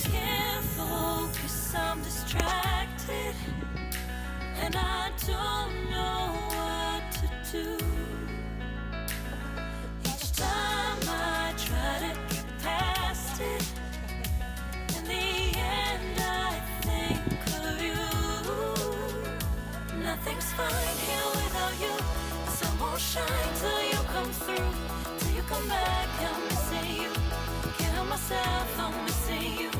Can't focus, I'm distracted, and I don't know what to do. Each time I try to get past it, in the end I think of you. Nothing's fine here without you. The sun won't shine till you come through. Till you come back, I'm missing you. Can't help myself, I'm missing you.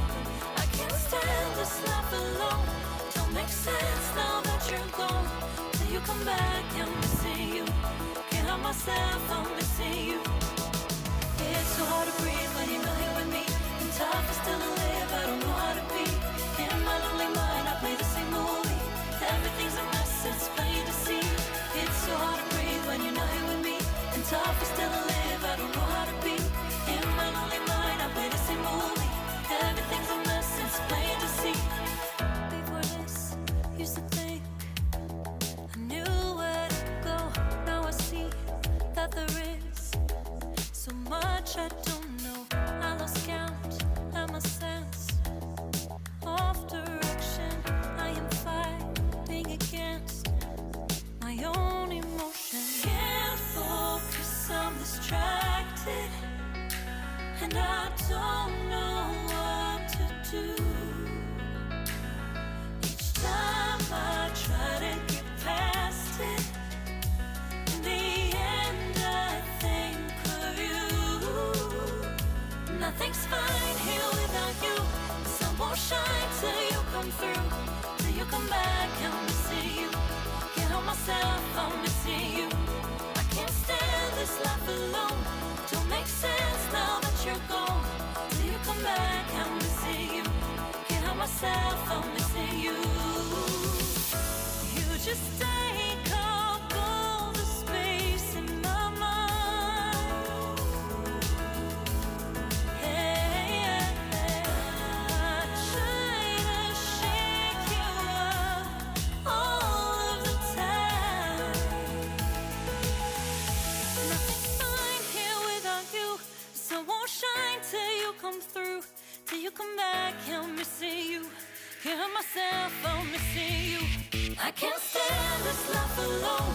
I can't stand this life alone. Don't make sense now that you're gone. Till you come back, I'm missing you. Can't help myself, I'm missing you. It's so hard to breathe when you're not here with me. And tough is still to live, I don't know how to be. In my lonely mind, I play the same movie. Everything's a mess, it's plain to see. It's so hard to breathe when you're not here with me. And tough is still to live, I don't know how to be. In my lonely mind, I play the same movie. Everything's a mess, it's plain to see. Before this, used to think I knew where to go. Now I see that there is so much I don't know. I lost count and my sense of direction. I am fighting against my own emotion. Can't focus, I'm distracted, and I don't know what to do. Each time I try to get past it, in the end I think of you. Nothing's fine here without you. The sun won't shine till you come through. Till you come back, I'm missing you. Can't help myself, I'm missing you. I can't stand this life alone. Don't make sense now that you're gone. Till you come back, I'm missing you. Can't help myself, I'm missing you. You just take up all the space in my mind. Hey, I try to shake you up all of the time. Nothing's fine here without you. The sun won't shine till you come through. Till you come back, I'm missing you. Can't help myself, I'm missing you. I can't stand this life alone.